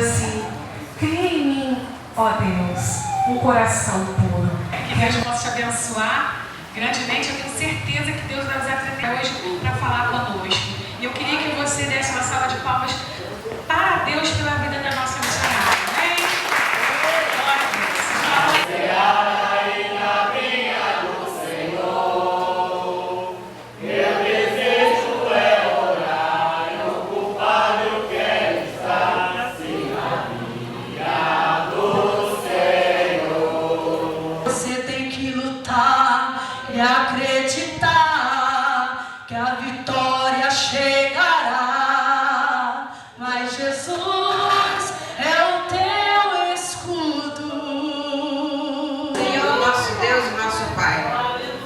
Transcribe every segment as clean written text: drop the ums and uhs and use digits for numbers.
assim: cria em mim, ó Deus, um coração puro. Que Deus possa te abençoar grandemente. Eu tenho certeza que Deus vai usar até hoje para falar conosco. E eu queria que você desse uma salva de palmas para Deus pela vida da nossa missionária. Amém? Glória a Deus. E acreditar que a vitória chegará, mas Jesus é o teu escudo. Senhor, nosso Deus e nosso Pai,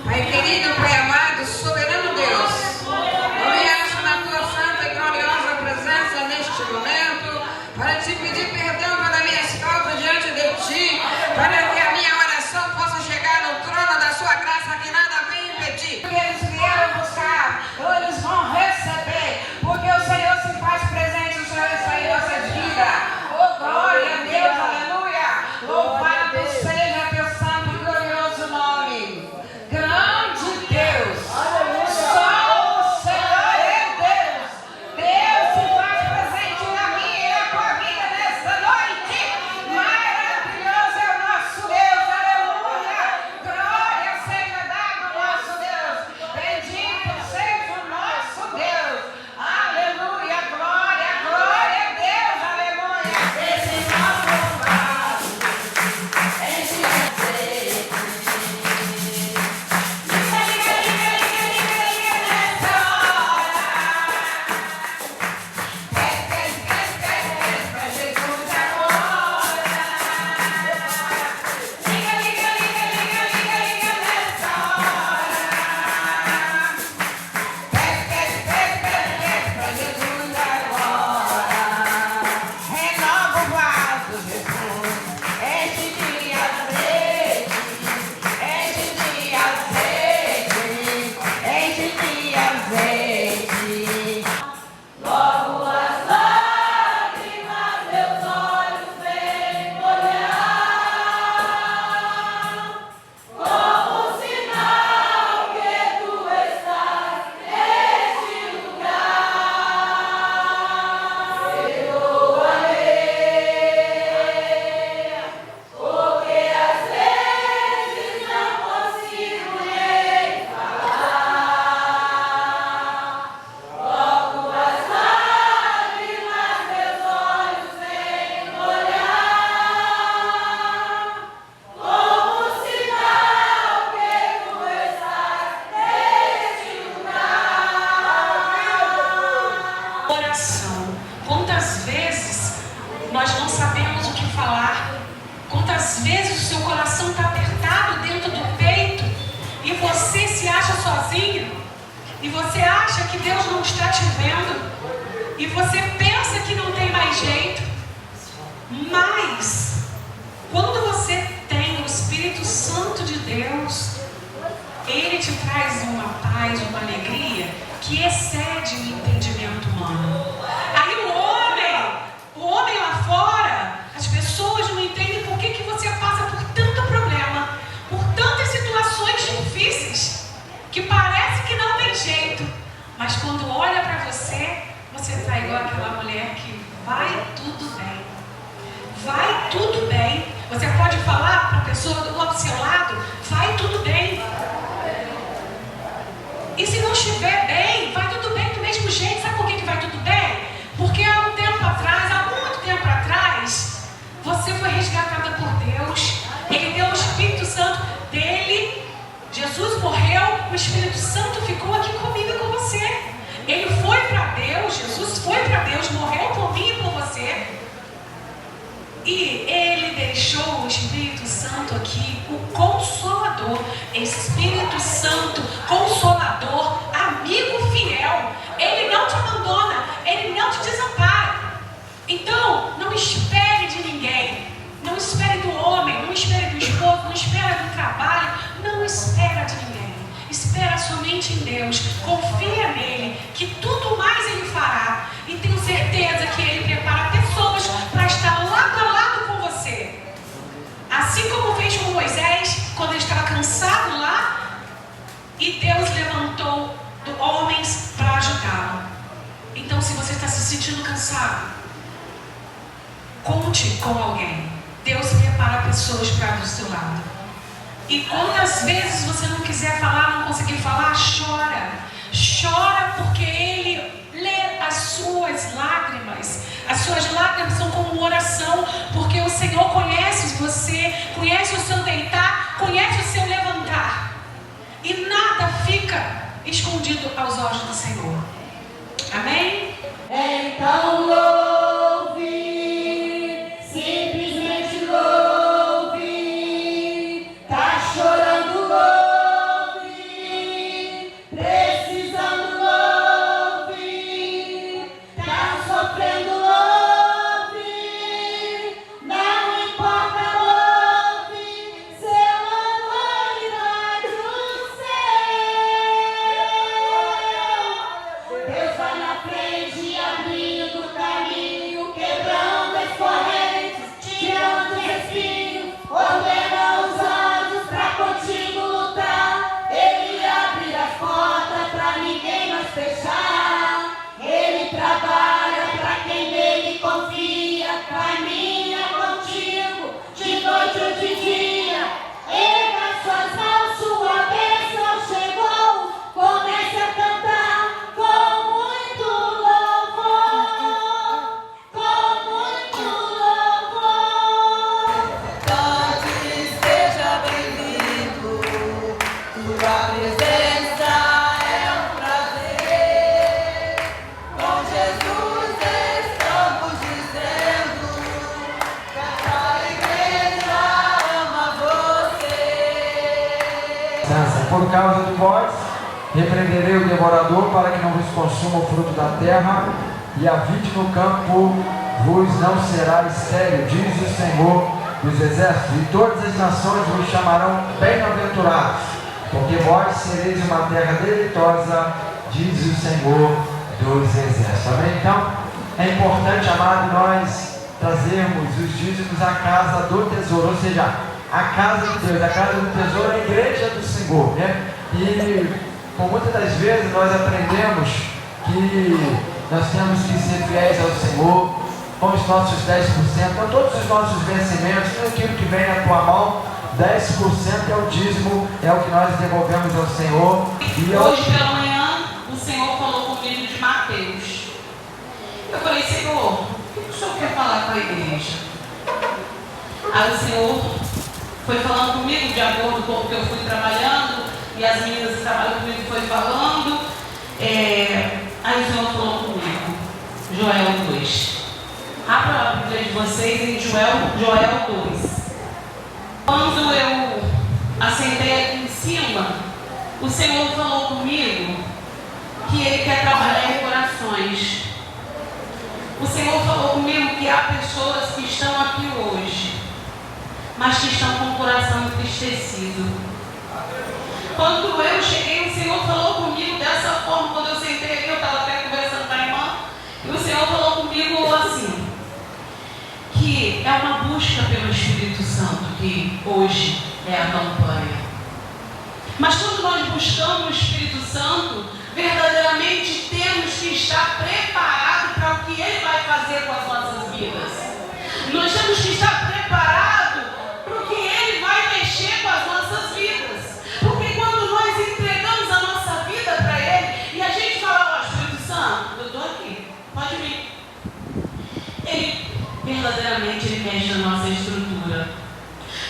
Pai querido, Pai amado, soberano Deus, eu me acho na tua santa e gloriosa presença neste momento para te pedir perdão pelas minhas faltas diante de ti, para que a minha oração possa chegar no trono da sua graça, que nada vem impedir. Porque eles vieram buscar, eles vão receber, porque o Senhor se faz presente, o Senhor está em nossa vida. Oh, glória a Deus, aleluia. Louvado seja teu santo e glorioso nome. Grande Deus, só o Senhor é Deus. Deus se faz presente na minha e na tua vida nesta noite. Maravilhoso é o nosso Deus, aleluia. Glória seja dada ao nosso Deus. Bendito seja o nosso Deus. Aleluia, glória, glória a Deus, aleluia. Esse nosso louvado, esse azeite. Nessa hora. Pede pra Jesus agora. Liga nessa hora. Pede pra Jesus agora. Renova o vaso, Jesus. Enche de azeite. Enche de azeite. Enche de azeite. Logo as lágrimas meus olhos vêm molhar, como sinal que tu estás neste lugar. Perdoa-me, porque às vezes não consigo nem falar. Logo as lágrimas meus olhos vêm molhar, como sinal que tu estás neste lugar. Oração. Quantas vezes nós não sabemos o que falar? Quantas vezes o seu coração está apertado dentro do peito e você se acha sozinho? E você acha que Deus não está te vendo? E você pensa que não tem mais jeito? Mas, quando você tem o Espírito Santo de Deus, Ele te traz uma paz, uma alegria que excede o entendimento humano. Aí o homem lá fora, as pessoas não entendem por que você passa por tanto problema, por tantas situações difíceis, que parece que não tem jeito. Mas quando olha para você, você está igual aquela mulher que vai tudo bem. Vai tudo bem. Você pode falar para a pessoa do seu lado, vai tudo bem. E se não estiver bem, vai tudo bem do mesmo jeito. Sabe por que vai tudo bem? Porque há muito tempo atrás, você foi resgatada por Deus. Ele deu o Espírito Santo dele. Jesus morreu, o Espírito Santo ficou aqui comigo e com você. Ele foi para Deus, Jesus foi para Deus, morreu por mim e por você. E Ele deixou o Espírito Santo aqui, o Consolador. Espírito Santo, Consolador, amigo fiel. Ele não te abandona, Ele não te desampara. Então, não espere de ninguém. Não espere do homem, não espere do esposo, não espere do trabalho. Não espera de ninguém. Espera somente em Deus. Confia nele, que tudo mais Ele fará. E tenho certeza que Ele prepara pessoas para estar conte com alguém. Deus prepara pessoas para do seu lado. E quantas vezes você não quiser falar, não conseguir falar, chora. Chora porque Ele lê as suas lágrimas. As suas lágrimas são como uma oração, porque o Senhor conhece você, conhece o seu deitar, conhece o seu levantar. E nada fica escondido aos olhos do Senhor. Amém? Então louve, simplesmente louve. Tá chorando, louve. Precisando, louve. Tá sofrendo, louve. Não importa, louve. Seu amor irá do céu. Deus vai na frente, abrindo o caminho, quebrando as correntes, tirando os espinhos, ordena os anjos pra contigo lutar. Ele abre as portas pra ninguém mais fechar. Ele trabalha pra quem nele confia, caminha contigo de noite ou de dia. Erga suas mãos, sua bênção chegou. Comece a cantar com muito louvor, com muito louvor. Cante, seja bem-vindo, tua presença é um prazer. Com Jesus estamos dizendo que essa igreja ama você. Por causa de vós, repreenderei o devorador para que não vos consuma o fruto da terra, e a vide no campo vos não será estéril, diz o Senhor dos exércitos, e todas as nações vos chamarão bem-aventurados, porque vós sereis uma terra deleitosa, diz o Senhor dos exércitos. Amém? Então, é importante, amado, nós trazermos os dízimos à casa do tesouro, ou seja, a casa de Deus, a casa do tesouro é a igreja do Senhor, né? E por muitas das vezes nós aprendemos que nós temos que ser fiéis ao Senhor com os nossos 10%, com todos os nossos vencimentos, tudo aquilo que vem na tua mão, 10% é o dízimo, é o que nós devolvemos ao Senhor. E hoje pela manhã o Senhor falou comigo de Mateus. Eu falei, Senhor, o que o Senhor quer falar com a igreja? Aí o Senhor foi falando comigo de acordo com o que eu fui trabalhando, e as meninas que trabalham comigo foi falando. Aí o Senhor falou comigo, Joel 2. Abra a Bíblia de vocês em Joel 2. Quando eu assentei aqui em cima, o Senhor falou comigo que Ele quer trabalhar em corações. O Senhor falou comigo que há pessoas que estão aqui hoje, mas que estão com o coração entristecido. Quando eu cheguei, o Senhor falou comigo dessa forma. Quando eu sentei aqui, eu estava até conversando com a irmã, e o Senhor falou comigo assim, que é uma busca pelo Espírito Santo, que hoje é a campanha. Mas quando nós buscamos o Espírito Santo, verdadeiramente temos que estar preparados para o que Ele vai fazer com as nossas vidas. Nós temos que estar preparados para o que Ele vai mexer com as nossas vidas. Porque quando nós entregamos a nossa vida para Ele, e a gente fala, ó, Espírito Santo, eu estou aqui, pode vir. Ele, verdadeiramente, Ele mexe na nossa estrutura.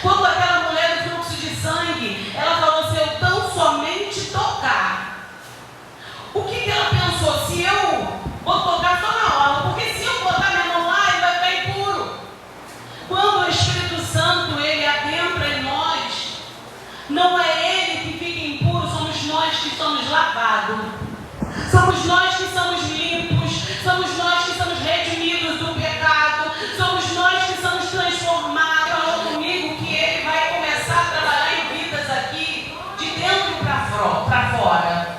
Quando aquela mulher do fluxo de sangue, ela falou assim, eu tão somente tocar. O que ela pensou? Se eu vou tocar só na hora, porque se eu botar minha mão lá, ele vai ficar impuro. Quando o Espírito Santo, Ele adentra em nós, não é Ele que fica impuro, somos nós que estamos lavados. Somos nós que somos limpos, somos nós que somos redimidos do pecado, somos nós que somos transformados. Falou comigo que Ele vai começar a trabalhar em vidas aqui, de dentro para fora.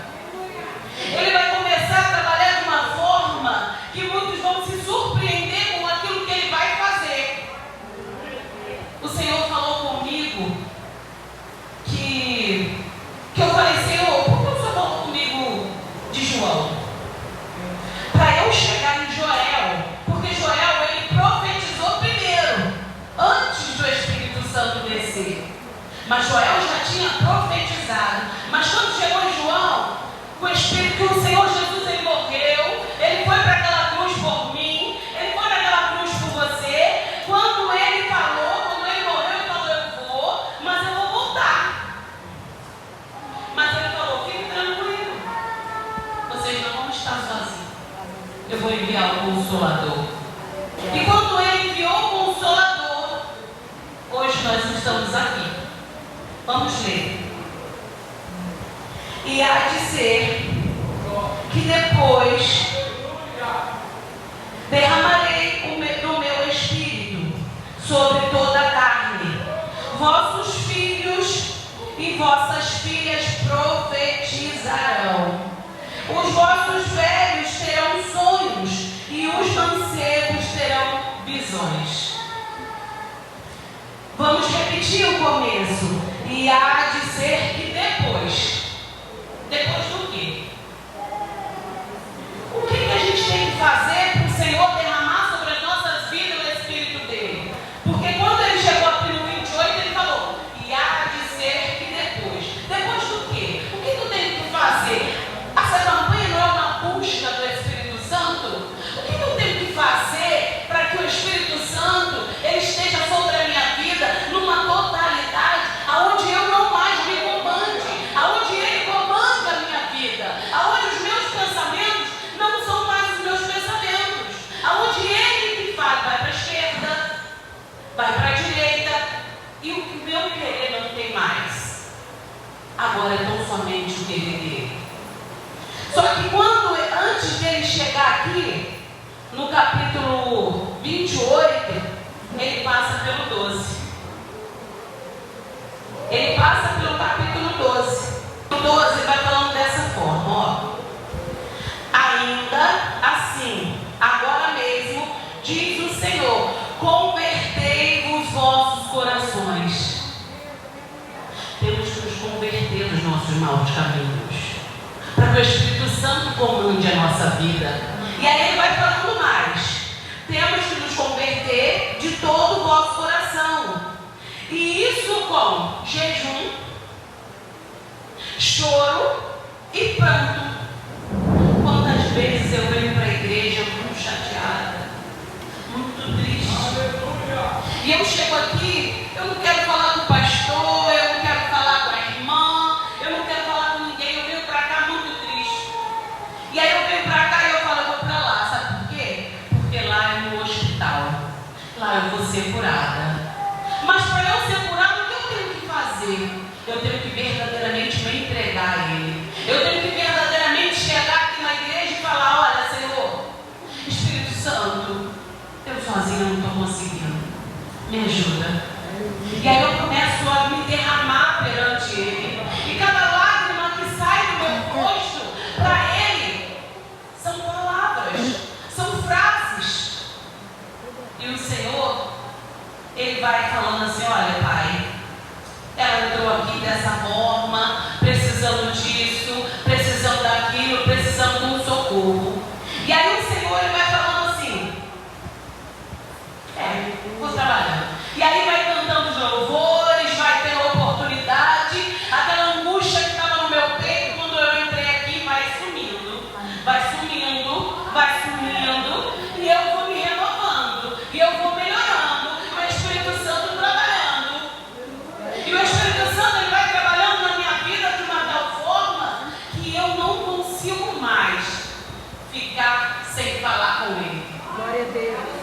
Ele vai começar a trabalhar de uma forma que muitos vão se surpreender com aquilo que Ele vai fazer. O Senhor falou comigo que eu falei, Senhor, por que o Senhor falou comigo de João? Mas Joel já tinha profetizado. Mas quando chegou em João, o Espírito do Senhor Jesus, ele morreu, ele foi para aquela cruz por mim, ele foi naquela cruz por você. Quando ele falou, quando ele morreu, ele falou, eu vou, mas eu vou voltar. Mas ele falou, fique tranquilo, vocês não vão estar sozinhos, eu vou enviar o Consolador. E quando ele enviou o Consolador, hoje nós estamos aqui. Vamos ler. E há de ser que depois derramarei do meu Espírito sobre toda a carne. Vossos filhos e vossas filhas profetizarão. Os vossos velhos terão sonhos e os mancebos terão visões. Vamos repetir o começo. E há de ser que depois do quê? O que a gente tem que fazer para o Senhor derramar sobre as nossas vidas o Espírito dele? Porque quando ele chegou aqui no 28, ele falou, e há de ser que depois. Depois do quê? O que eu tenho que fazer? Essa campanha não é uma busca do Espírito Santo? O que eu tenho que fazer para que o Espírito Santo ele esteja sobre a minha vida numa totalidade, aonde eu não mais me comande, aonde ele comanda a minha vida, aonde os meus pensamentos não são mais os meus pensamentos, aonde ele que faz, vai para a esquerda, vai para a direita, e o meu querer não tem mais. Agora é tão somente o querer dele. Só que antes dele chegar aqui, no capítulo 28, ele passa pelo 12. Ele passa pelo capítulo 12. O 12 vai falando dessa forma, ó. Ainda assim, agora mesmo, diz o Senhor, convertei os vossos corações. Temos que nos converter dos nossos maus caminhos, para que o Espírito Santo comande a nossa vida. E aí ele vai falando mais. Temos que nos converter de todo o vosso coração. E isso com jejum, choro e pranto. Quantas vezes eu venho para a igreja muito chateada, muito triste. E eu chego aqui, eu não quero falar com o pastor, eu não quero falar com a irmã, eu não quero falar com ninguém, eu venho para cá muito triste. E aí eu venho para cá e eu falo, eu vou para lá, sabe por quê? Porque lá é no hospital, lá eu vou ser curada. Mas para eu ser curado, o que eu tenho que fazer? Eu tenho que verdadeiramente me entregar a Ele. Eu tenho que verdadeiramente chegar aqui na igreja e falar, olha, Senhor, Espírito Santo, eu sozinha não estou conseguindo, me ajuda. E aí eu começo a me derramar perante Ele. E cada lágrima que sai do meu rosto, para Ele, são palavras, são frases. E o Senhor, Ele vai falando assim, olha, Pai, ela entrou aqui dessa forma, precisando disso, precisando daquilo, precisando de um socorro. E aí o Senhor, Ele vai falando assim, vou trabalhando. E aí vai cantando os louvores, vai ter oportunidade, aquela angústia que estava no meu peito quando eu entrei aqui vai sumindo, vai sumindo, e eu vou me renovando, e eu vou melhorando, o Espírito Santo trabalhando. E o Espírito Santo ele vai trabalhando na minha vida de uma tal forma que eu não consigo mais ficar sem falar com Ele. Glória a Deus.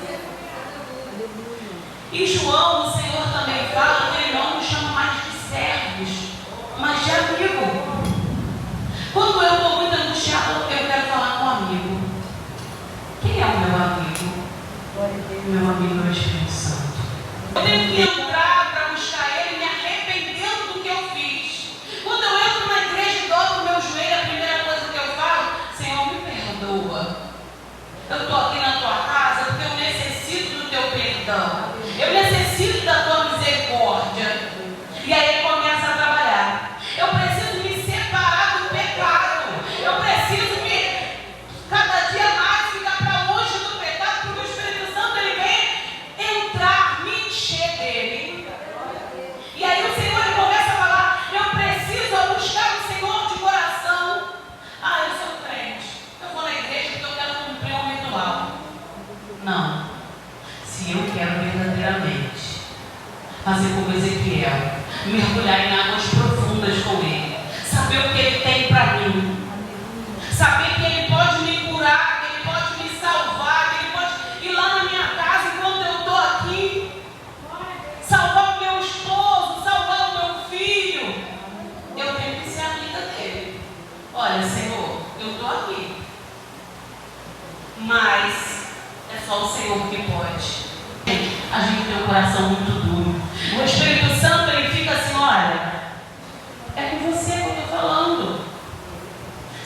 E João, o Senhor também fala que Ele não nos chama mais de servos, mas de amigo. Quando eu estou muito angustiado, eu quero falar com um amigo. Quem é o meu amigo? O meu amigo é o Espírito Santo. Eu tenho que entrar para buscar Ele, me arrependendo do que eu fiz. Quando eu entro na igreja e dobro o meu joelho, a primeira coisa que eu falo, Senhor, me perdoa. Eu estou aqui na tua casa porque eu necessito do teu perdão. Eu necessito da tua misericórdia. E aí Ele começa a trabalhar. Eu preciso me separar do pecado. Eu preciso cada dia mais ficar para longe do pecado, porque o Espírito Santo ele vem quero verdadeiramente fazer como Ezequiel, mergulhar em águas profundas com Ele, saber o que Ele tem para mim, saber que Ele pode me curar, que Ele pode me salvar, que Ele pode ir lá na minha casa enquanto eu estou aqui, salvar o meu esposo, salvar o meu filho. Eu tenho que ser amiga dele. Olha, Senhor, eu estou aqui, mas é só o Senhor que pode. A gente tem um coração muito duro. O Espírito Santo, ele fica assim, olha, é com você que eu estou falando.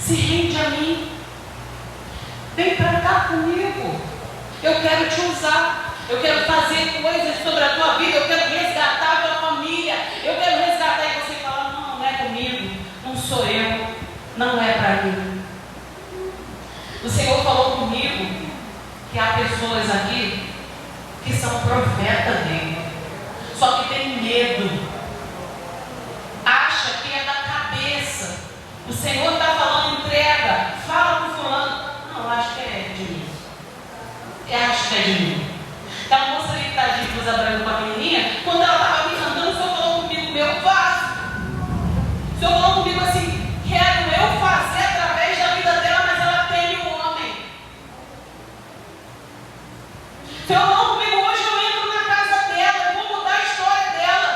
Se rende a mim. Vem para cá comigo. Eu quero te usar. Eu quero fazer coisas sobre a tua vida. Eu quero resgatar a tua família. Eu quero resgatar. E você fala, não, não é comigo. Não sou eu. Não é para mim. O Senhor falou comigo que há pessoas aqui que são profetas dele, só que tem medo, acha que é da cabeça. O Senhor está falando, entrega, fala com fulano. Não, acho que é de mim. Eu acho que é de mim. Então a moça ali que está de blusa branca com a menininha, quando ela estava me cantando, o Senhor falou comigo, meu, faço. O Senhor falou comigo assim, quero eu fazer através da vida dela, mas ela teme o homem. O Senhor falou comigo, hoje eu entro na casa dela, eu vou mudar a história dela.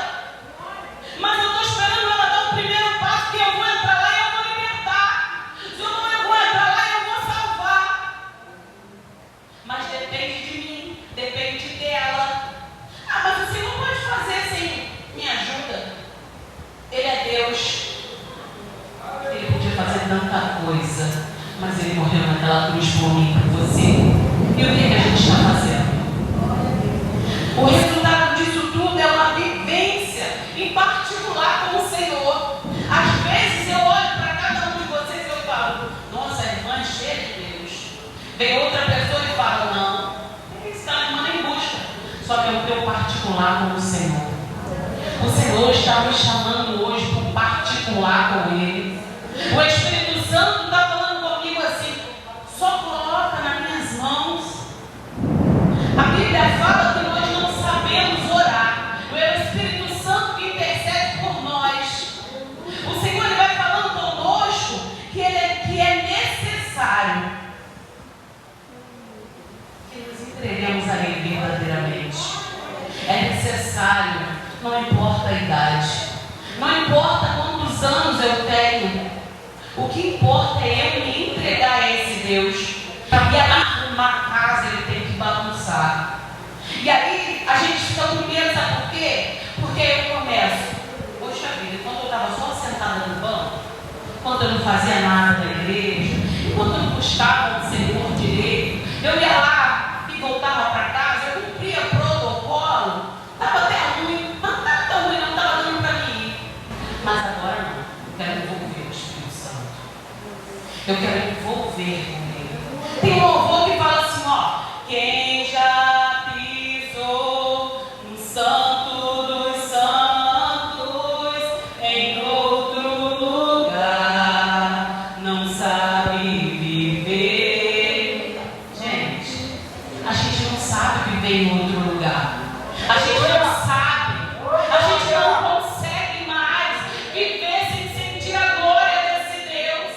Mas eu estou esperando ela dar o primeiro passo, que eu vou entrar lá e eu vou libertar. Se eu não vou entrar lá, eu vou salvar. Mas depende de mim, depende dela. Ah, mas você não pode fazer sem minha ajuda. Ele é Deus. Ele podia fazer tanta coisa, mas ele morreu naquela cruz por mim, por você. E o que a gente está fazendo? O resultado disso tudo é uma vivência em particular com o Senhor. Às vezes eu olho para cada um de vocês e eu falo, nossa, a irmã é cheia de Deus. Vem outra pessoa e fala, não, esse cara irmã nem busca. Só que é o teu particular com o Senhor. O Senhor está nos chamando hoje para um particular com Ele. O Espírito Santo está falando comigo assim, só coloca nas minhas mãos. A Bíblia fala que nós não sabemos orar. É o Espírito Santo que intercede por nós. O Senhor ele vai falando conosco que é necessário que nos entreguemos a Ele verdadeiramente. É necessário, não importa a idade, não importa quantos anos eu tenho. O que importa é eu me entregar a esse Deus. E arrumar a casa, ele tem que bagunçar. E aí a gente fica com medo, sabe por quê? Porque eu começo, poxa vida, quando eu estava só sentada no banco, quando eu não fazia nada na igreja, enquanto eu não buscava o Senhor direito, eu ia lá e voltava para casa, eu cumpria protocolo, estava até ruim, mas não estava tão ruim, não estava dando para mim ir. Mas agora não, eu quero envolver o Espírito Santo. Eu quero envolver com Ele. Tem um louvor que fala assim, ó, quem já pisou no santo dos santos em outro lugar não sabe viver. Gente, a gente não sabe viver em outro lugar. A gente não sabe, a gente não consegue mais viver sem sentir a glória desse Deus.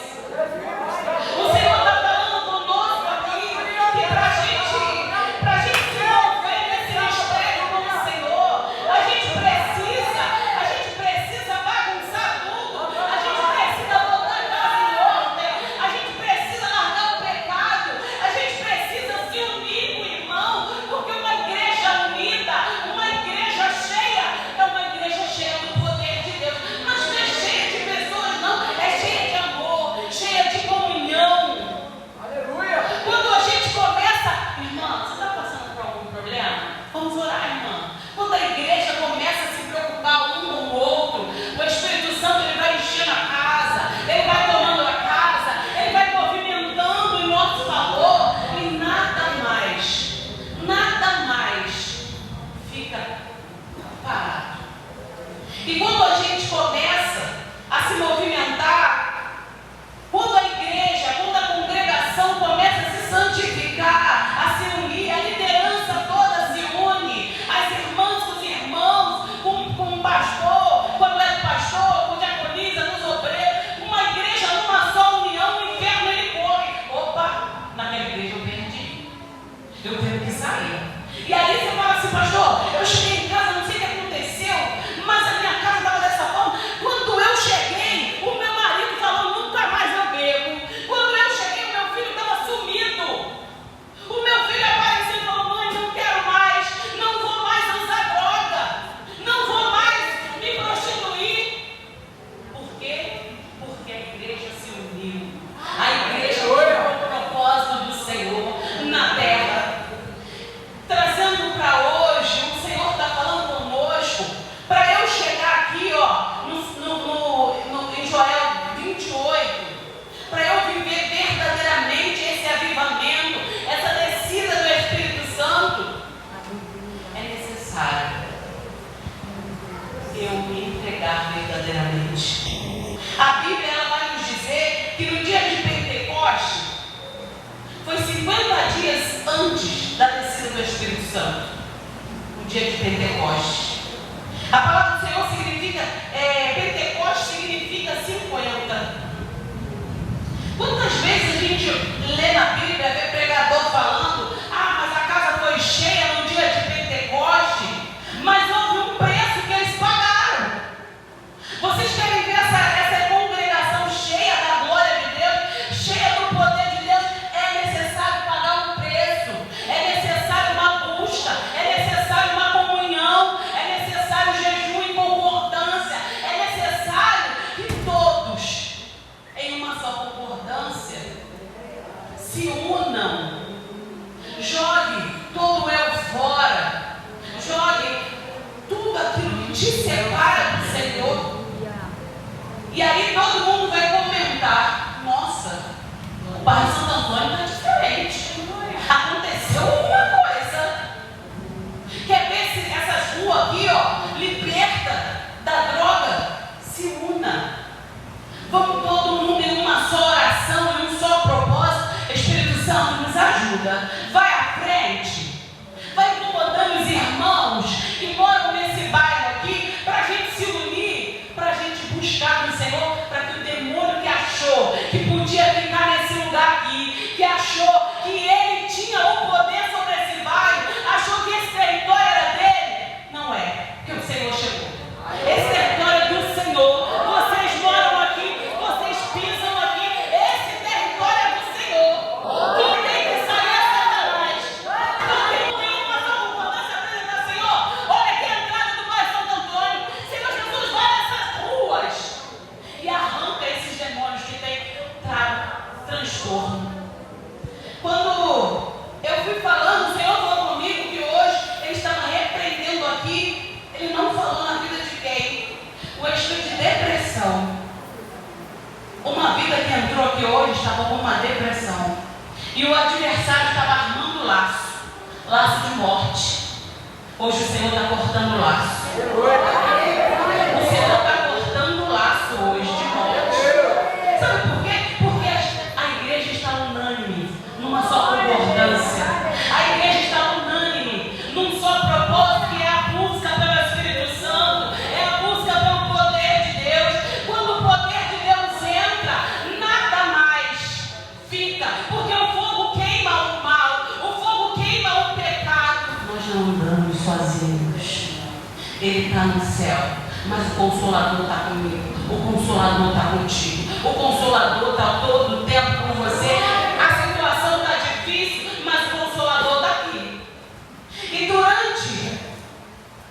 O Senhor está falando conosco aqui que para a gente se envolver nesse mistério com o Senhor, a gente precisa bagunçar tudo, a gente precisa botar a casa em ordem, a gente precisa largar o pecado, a gente precisa se unir com o irmão, porque uma igreja unida, uma igreja cheia, é uma igreja cheia do poder de Deus, mas não é cheia de pessoas não, é cheia de amor, cheia de comunhão. Quando a gente começa, irmã, você está passando por algum problema? Vamos orar, irmã. Quando a igreja começa a se preocupar um com o outro, o Espírito Santo ele vai enchendo a casa, ele vai tomando a casa, ele vai movimentando em nosso favor e nada mais fica parado. E quando a gente começa a se movimentar, quando a igreja, quando a congregação começa a se santificar, a se unir, a liderança toda se une, eu me entregar verdadeiramente. A Bíblia ela vai nos dizer que no dia de Pentecostes foi 50 dias antes da descida do Espírito Santo. O dia de Pentecostes. A palavra do Senhor significa, Pentecostes significa 50. Quantas vezes a gente lê na Bíblia, vê pregador falando, mas a casa foi cheia no dia de Pentecostes, mas houve um preço que eles pagaram. Vocês querem ver essa congregação cheia da glória de Deus, cheia do poder de Deus? É necessário pagar um preço, é necessário uma busca, é necessário uma comunhão, é necessário jejum e concordância, é necessário que todos, em uma só concordância, se unam. Jogue todo o eu fora, jogue tudo aquilo que te separa do Senhor. E aí todo mundo vai comentar: nossa, o bairro Santo Antônio está diferente, aconteceu alguma coisa. Quer ver se essas ruas aqui, liberta da droga? Se una. Vamos todo mundo em uma só oração, em um só propósito. Espírito Santo, nos ajuda. Vai à frente. Vai incomodando os irmãos que moram nesse bairro aqui, para a gente se unir, para a gente buscar no Senhor, para que o demônio que achou que podia ficar nesse lugar aqui, que achou que ele tinha o poder sobre esse bairro, achou que esse território era dele. Não é, porque o Senhor chegou. Esse território é do Senhor. Vocês moram aqui, vocês pisam aqui. Esse território é do Senhor. Quem tem que sair é Satanás. Não tem uma só concordância apresentar, Senhor. Olha aqui a entrada do bairro Santo Antônio. Senhor Jesus, vai nessas ruas e arranca esses demônios que têm transtorno. Quando eu fui falando, o Senhor falou comigo que hoje ele estava repreendendo aqui. Ele não falou na vida de quem? O espírito de depressão. Uma vida que entrou aqui hoje estava com uma depressão. E o adversário estava armando laço de morte. Hoje o Senhor está cortando o laço. O Senhor está cortando o laço hoje de morte. Sabe por quê? Porque a igreja está unânime, numa só concordância. A igreja está unânime, num só propósito, que é a busca pelo Espírito Santo, é a busca pelo poder de Deus. Quando o poder de Deus entra, nada mais fica, porque o fogo queima o mal, o fogo queima o pecado. Nós não andamos sozinhos. Ele está no céu, mas o Consolador está comigo, o Consolador está contigo, o Consolador está todo o tempo com você. A situação está difícil, mas o Consolador está aqui. E durante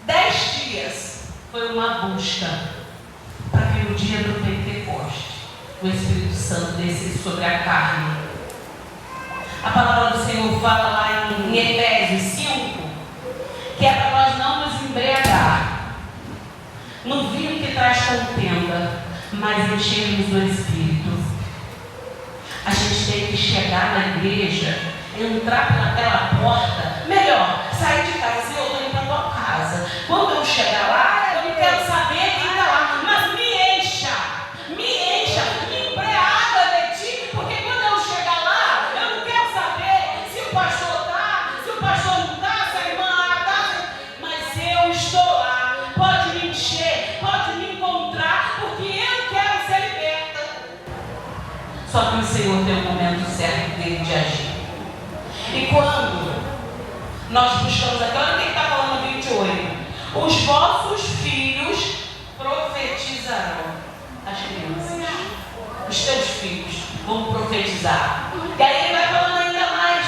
10 dias foi uma busca para que no dia do Pentecostes o Espírito Santo descesse sobre a carne. A palavra do Senhor fala lá em Efésios 5 que é para nós não nos embriagar no vinho que traz contenda, mas enchermos do Espírito. A gente tem que chegar na igreja, entrar pelaquela porta, melhor, sair de casa, assim, eu estou indo para a tua casa. Quando eu chegar lá, eu não quero saber quem está lá, mas me encha, me embriaga de ti, porque quando eu chegar lá, eu não quero saber se o pastor está, se o pastor não está, se a irmã está, mas eu estou lá. Pode me encher, pode me encontrar, porque eu quero ser liberta. Só que o Senhor tem um momento certo dele de agir. E quando nós buscamos aqui, olha o que está falando no 28. Os vossos filhos profetizarão. As crianças, os teus filhos vão profetizar. E aí ele vai falando ainda mais.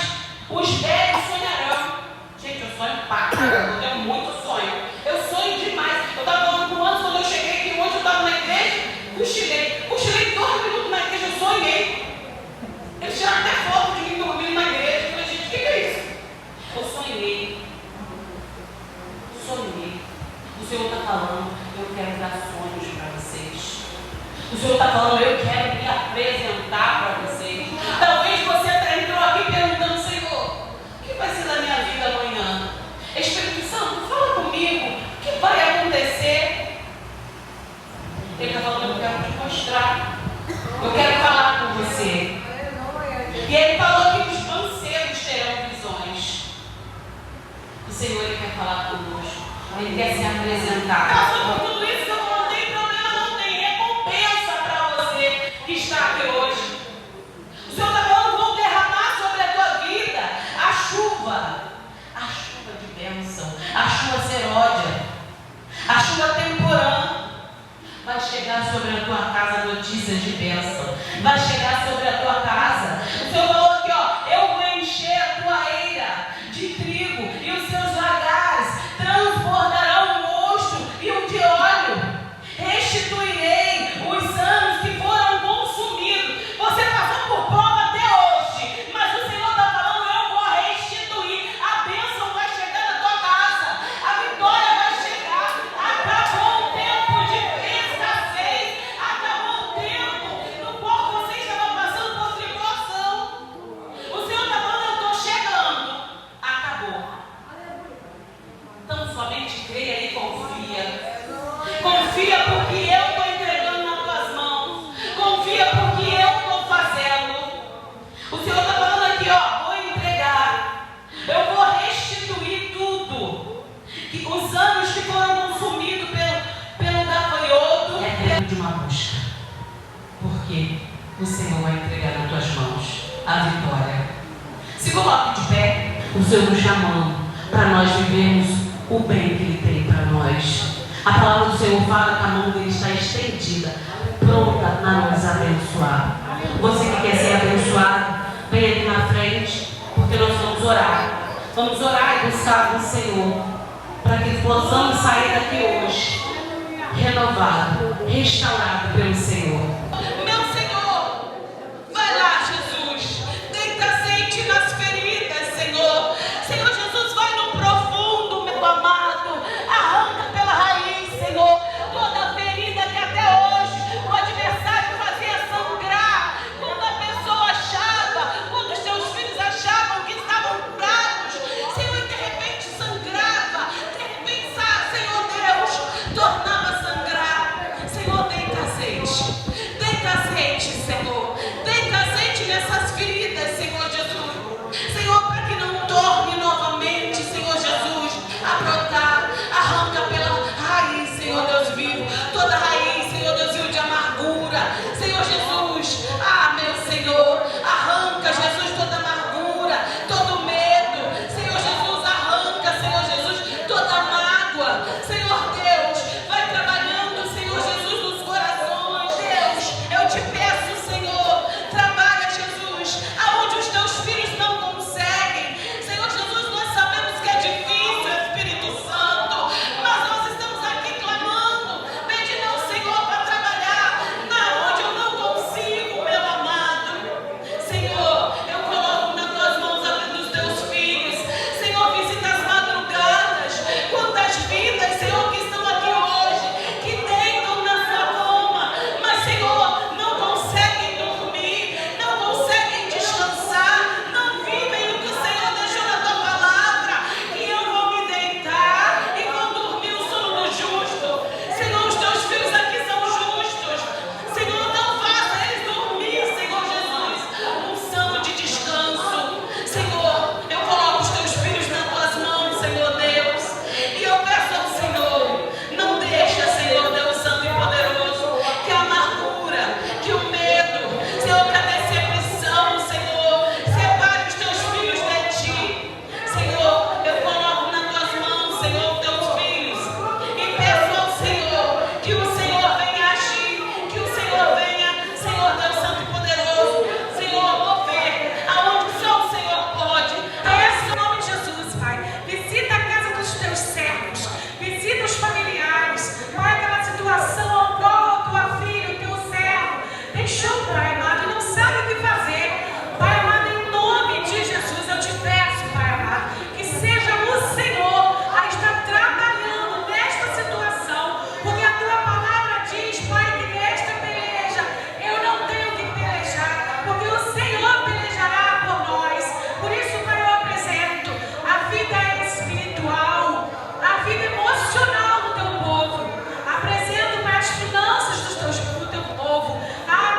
Os velhos sonharão. Gente, eu sonho pra caramba, eu tenho muito sonho. Eu sonho demais. Eu estava falando com o Anderson quando eu cheguei aqui hoje, eu estava na igreja, cochilei 2 minutos na igreja, eu sonhei. Eles tiraram até foto de mim dormindo na igreja. Eu falei, gente, o que é isso? Eu sonhei. O Senhor está falando, eu quero dar sonhos para vocês. O Senhor está falando, eu quero me apresentar para vocês. Talvez você entrou aqui perguntando, Senhor, o que vai ser da minha vida amanhã? Espírito Santo, fala comigo, o que vai acontecer? Ele quer se apresentar. Passou por tudo isso que eu não tem problema, não tem recompensa para você que está aqui hoje. O Senhor está falando, vou derramar sobre a tua vida a chuva de bênção, a chuva seródia, a chuva temporã. Vai chegar sobre a tua casa notícias de bênção. Vai chegar sobre a tua casa. O Senhor falou aqui, ó, eu vou encher a tua eira de trigo e os seus lagares transbordarão o mosto e o de óleo. Restituirei os anos que foram consumidos. Você passou por prova até hoje, mas o Senhor está falando, eu vou restituir. A bênção vai chegar na tua casa. A vitória vai chegar. Acabou o tempo de escassez. Acabou o tempo no qual você estava passando por tribulação. O Senhor está falando, eu estou chegando. Acabou. Então somente creia e confia. Confia porque eu estou entregando nas tuas mãos. Confia porque eu estou fazendo. O Senhor está falando aqui, ó, vou entregar. Eu vou restituir tudo. Os anos que foram consumidos pelo gafanhoto. É tempo de uma busca. Porque o Senhor vai entregar nas tuas mãos a vitória. Se coloque de pé, o Senhor nos chamando para nós vivermos o bem que Ele tem para nós. A palavra do Senhor fala que a mão dele está estendida, pronta a nos abençoar. Você que quer ser abençoado, vem aqui na frente, porque nós vamos orar. Vamos orar e buscar o Senhor, para que possamos sair daqui hoje, renovado, restaurado pelo Senhor. Meu Senhor, vai lá, Jesus, deita azeite nas feridas, Senhor. Senhor Jesus, vai no profundo, meu amado, arranca pela raiz, Senhor, toda a ferida que até hoje o adversário fazia sangrar, quando a pessoa achava, quando os seus filhos achavam que estavam curados, Senhor, e de repente sangrava, de repente, Senhor Deus, tornava a sangrar. Senhor, deita azeite, Senhor, deita azeite nessas feridas, Senhor Jesus, Senhor, para que não torne novamente, Senhor Jesus, a brotar. Arranca pela raiz, Senhor Deus vivo, toda raiz, Senhor Deus vivo, de amargura, Senhor Jesus, meu Senhor, arranca, Jesus, toda amargura, todo medo, Senhor Jesus, arranca, Senhor Jesus, toda mágoa, Senhor Deus, vai trabalhando, Senhor Jesus, nos corações. Deus, eu te peço, Senhor, trabalha, Jesus, aonde os teus filhos não conseguem. Senhor Jesus, nós sabemos que é difícil, Espírito Santo, mas nós estamos aqui clamando, pedindo ao Senhor para trabalhar na onde eu não consigo, meu amado. Senhor, eu coloco nas tuas mãos a vida dos teus filhos. Senhor, visita as madrugadas. Quantas vidas, Senhor, que estão aqui hoje, que deitam na sua cama, mas, Senhor, não conseguem dormir, não conseguem descansar, não vivem o que o Senhor deixou na tua palavra, que eu vou me deitar e vou dormir o sono do justo. Senhor, os teus filhos aqui são justos. Senhor, não faça eles dormir, Senhor Jesus, um sono de descanso. Senhor, eu coloco os teus filhos nas tuas mãos, Senhor Deus, e eu peço ao Senhor, não deixa, Senhor Deus Santo e Poderoso, que a amargura, que o medo, Senhor, que a decepção, Senhor, separe os teus filhos de ti. Senhor, eu coloco nas tuas mãos, Senhor, os teus filhos, e peço ao Senhor que o Senhor venha agir, que o Senhor venha, Senhor Deus Santo e Poderoso, Senhor, mover aonde só o Senhor pode. Peço em nome de Jesus, Pai. Visita a casa dos teus servos. Visita os familiares. Pai, aquela situação ao qual a tua filha, o teu servo, deixou, Pai amado, e não sabe o que fazer. Pai amado, em nome de Jesus, eu te peço, Pai amado, que seja o Senhor a estar trabalhando nesta situação, porque a tua palavra diz, Pai, que nesta peleja eu não tenho que pelejar, porque o Senhor pelejará por nós. Por isso, Pai, eu apresento a vida espiritual, a vida emocional do teu povo. Apresento, Pai, as finanças do teu povo.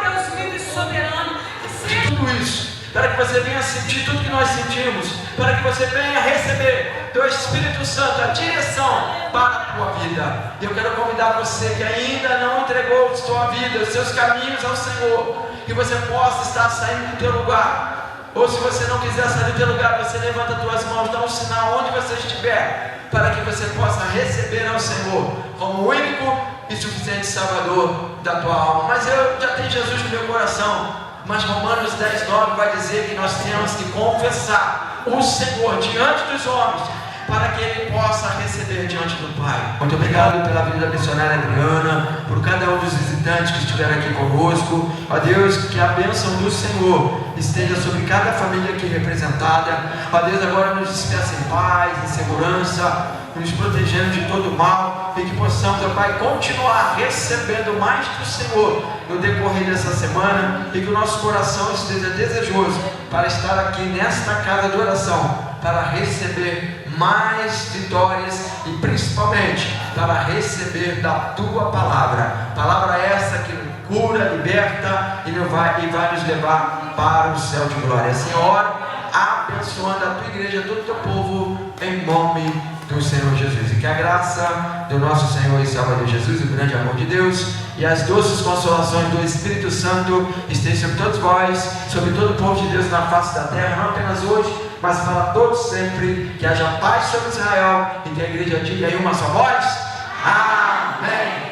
Deus vivo e soberano, que seja Tudo isso, para que você venha sentir tudo que nós sentimos, para que você venha receber do Espírito Santo, a direção para a tua vida. Eu quero convidar você que ainda não entregou a sua vida, os seus caminhos ao Senhor, que você possa estar saindo do teu lugar. Ou se você não quiser sair do teu lugar, você levanta as tuas mãos, dá um sinal onde você estiver, para que você possa receber ao Senhor como o único e suficiente Salvador da tua alma. Mas eu já tenho Jesus no meu coração. Mas Romanos 10:9 vai dizer que nós temos que confessar o Senhor diante dos homens, para que Ele possa receber diante do Pai. Muito obrigado pela vida da missionária Adriana, por cada um dos visitantes que estiveram aqui conosco. Ó Deus, que a bênção do Senhor esteja sobre cada família aqui representada. Ó Deus, agora nos despeça em paz, em segurança, nos protegendo de todo mal, e que possamos, ó Pai, continuar recebendo mais do Senhor no decorrer dessa semana, e que o nosso coração esteja desejoso para estar aqui nesta casa de oração, para receber mais vitórias e principalmente para receber da tua palavra essa que cura, liberta e vai nos levar para o céu de glória. Senhor, abençoando a tua igreja, todo o teu povo, em nome do Senhor Jesus, e que a graça do nosso Senhor e Salvador Jesus, o grande amor de Deus e as doces consolações do Espírito Santo estejam sobre todos vós, sobre todo o povo de Deus na face da terra, não apenas hoje, mas para todos sempre. Que haja paz sobre Israel, e que a igreja diga em uma só voz: amém.